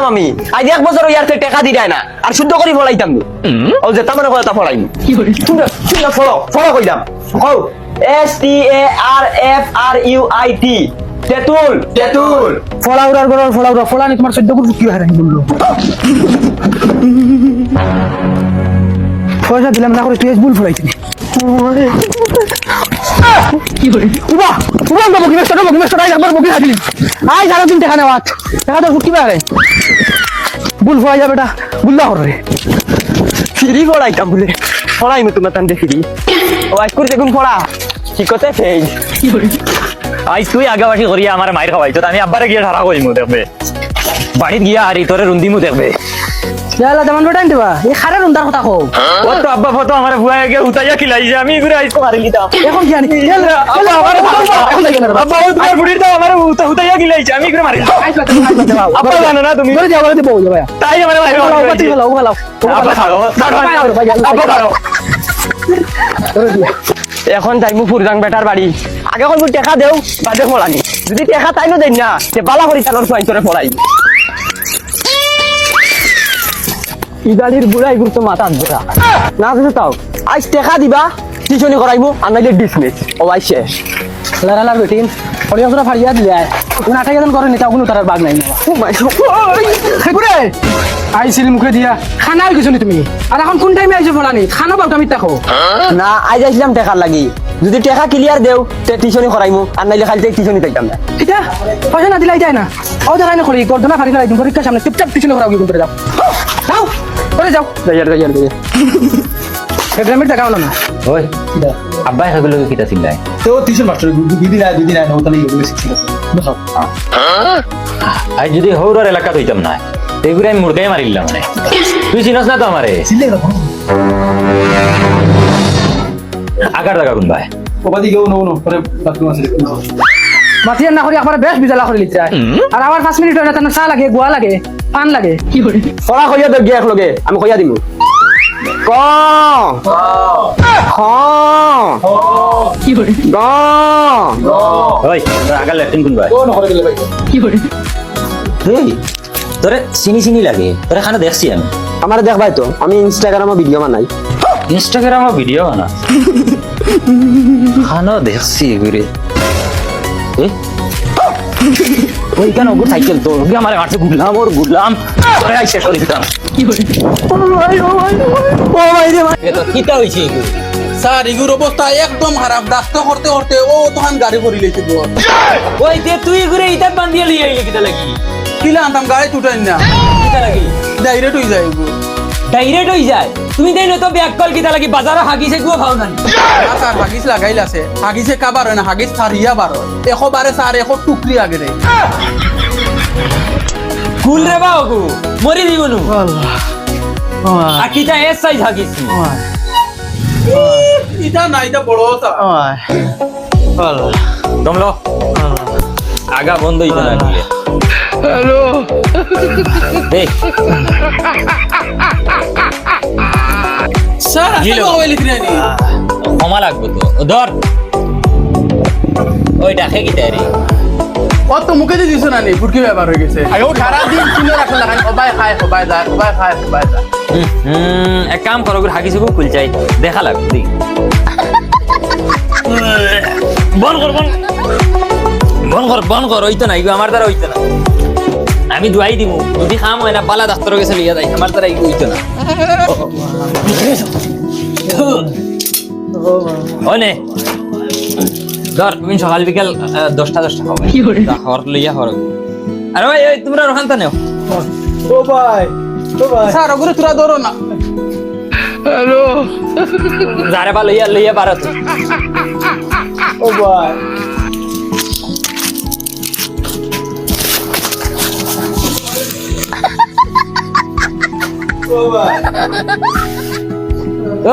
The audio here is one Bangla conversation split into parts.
দিতাম আমি আজ 1 বছর ইয়ার টাকা দি দেয় না আর শুদ্ধ করে ফলাইতাম নি ও যে তার মানে কথা ফলাইনি কি করে শুদ্ধ শুদ্ধ ফলো কইলাম কও STARFRUIT তেতুল তেতুল ফলাউরার গরর ফলাউরা ফলানি তোমার 14 গুণ কি হারাই বললো পয়সা দিলাম না করে তুই ভুল ফলাইছিস কি করে উবা উবা বকি মেস্টার আই একবার বকি হাদিলি আই সারা দিন টাকা নেওয়াত টাকা তো কি বারে ভুল ফলাই যাবে এটা বুল্লা হরে ফিরি ফলাইতাম বলে ফলাই মু তোমার তান্ডে ফিরি ও আজ করে দেখুন ফলা কি কথা ফেজ কি করে আইস তুই আগাবাসি করিয়া আমার মায়ের খাওয়াইছ আমি আব্বারে গিয়ে ধারা করিমু দেখবে বাড়িত গিয়া আর তোরে রুন্দিমু দেখবে ইয়ালা তেমন বেটা দিবা এই খারে রুন্দার কথা কও ও তো আব্বা ফটো আমার ভুয়া গিয়ে উতাইয়া খিলাইছে আমি ঘুরে আইস মারি লিতাম এখন কি আনি আব্বা আমার আব্বা ও তোমার বুড়ির দাও আমার উতাইয়া খিলাইছে আমি ঘুরে মারি আব্বা জানো না তুমি ধরে যাও বলে দেবো ভাইয়া তাই আমার মারি বাতি ফেলাও ফেলাও আব্বা খাও আব্বা খাও এখন যাইমু ফুরজাং বেটার বাড়ি আগে কইমু টাকা দেও বাদে ফলানি যদি টাকা তাইনো দেন না তে বালা করি তালর ফাইন তোরে ফলাই ইদালির বুড়াই গুরতো মাথা বুড়া না বুঝে তাও আজ টাকা দিবা টিউশনি করাইমু আর নাইলে ডিসমিস ও আই শেষ লারালার বেটিন পড়িয়াছরা ফাড়িয়া দিলে কোন আটা কেন করে নিতা কোনো তার বাগ নাই না ও মাই হেগুরে আইছিল মুখে দিয়া খানা হই গেছনি তুমি আর এখন কোন টাইমে আইছো ফলানি খানা বাউটা মিথ্যা খাও না আজ আইছিলাম টাকার লাগি যদি টাকা ক্লিয়ার দেও তে টিউশনি করাইমু আর নাইলে খালি টিউশনি পাইতাম না এটা পয়সা না দিলাই যায় না ও জানাই না করি গর্দনা ফাড়ি না একদম পরীক্ষার সামনে চুপচাপ পিছনে করাও কি করে যাও যাও করে যাও যাইয়ার গ্রামের টাকা হলো না ওই আব্বাই হগলো কিটা চিল্লাই তো টিউশন মাস্টার দুই দিন আয় ওখানে এগুলো শিখছিল আই যদি হৌরার এলাকা হইতাম না এগুলো আমি মুরগাই মারিলাম মানে তুই চিনস না তো আমারে চিল্লে না আগার জায়গা কোন ভাই ওপাদি কেউ নো পরে বাথরুম আছে মাথিয়ার না করি আমার বেশ বিজালা করে লিখতে আর আমার 5 মিনিট হইলে তার চা লাগে গোয়া লাগে পান লাগে কি করে ফলা কইয়া দে গিয়া একলগে আমি কইয়া দিমু ক খ কি করে গ ওই তোর আগার ল্যাট্রিন কোন ভাই ও নকরে গেলে ভাই কি করে এই তোরে চিনি চিনি লাগে তোরে খানা দেখছি আমি আমার দেখবাই তো আমি ইনস্টাগ্রামে ভিডিও বানাই ইনস্টাগ্রামে ভিডিও বানা খানা দেখছি ঘুরে ওই কেন ওগুলো সাইকেল তো ওগুলো আমার মাঠে ঘুরলাম ওর ঘুরলাম তোরে আইসে সরে দিতাম কি করে ও ভাই রে ভাই এ তো কিটা হইছে এগুলো স্যার এগুর অবস্থা একদম খারাপ ডাক্তার করতে করতে ও তখন গাড়ি ভরি লেছে গো ওই যে তুই ঘুরে ইটা বান্ধিয়ে লিয়ে আইলি কিটা লাগি কিলা আনতাম গাড়ি তুটাই না কিটা লাগি ডাইরেক্ট হয়ে যায় গো ডাইরেক্ট হই যায় তুমি দেই তো ব্যাক কল কিটা লাগি বাজারে হাগিছে গুও খাও না স্যার হাগিস লাগাইল আছে হাগিসে কাবার হয় না হাগিস সারিয়া বার হয় এবারে স্যার টুকরি আগে রে কুল রে বাবু মরি দিবনু আল্লাহ কিটা এস সাইজ হাগিছি এটা না এটা বড় স্যার দমলো আগা বন্ধ হইতো না দিয়ে হ্যালো দেখ স্যার জিলো। আসলে লিখে নি ক্ষমা লাগবে তো ও ধর ওই ডাকে কিটা রে কত মুখে দিয়ে দিছ না নি ফুটকি ব্যাপার হয়ে গেছে সারা দিন কিনে রাখা লাগাই সবাই খায় সবাই যায় সবাই খায় সবাই যায় এক কাম করো হাগিছে খুল চাই দেখা লাগবে দেখ বন কর ওইতো না আমার দ্বারা ওইতো না আমি দুয়াই দিমু যদি খাম হয় না বালা ডাক্তার কাছে লিয়া যাই আমার দ্বারা ওইতো না ওনে ধর তুমি সকাল বিকাল 10টা খাও কি করে হর লইয়া হর আরে ভাই তোমরা ওখানটা নেও ও ভাই স্যার ওগুলো তোরা ধরো না হ্যালো যারে বা লইয়া পারো তো ও ভাই ও ভাই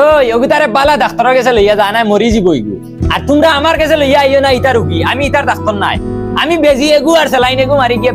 ওই ওগুতারে বালা ডাক্তারের কাছে লইয়া যা না মরি যাবই গো আর তোমরা আমার কাছে লইয়া আইও না ইতার রুগী আমি ইতার ডাক্তার নাই আমি বেজি এগু আর স্যালাইন এগু মারি গিয়ে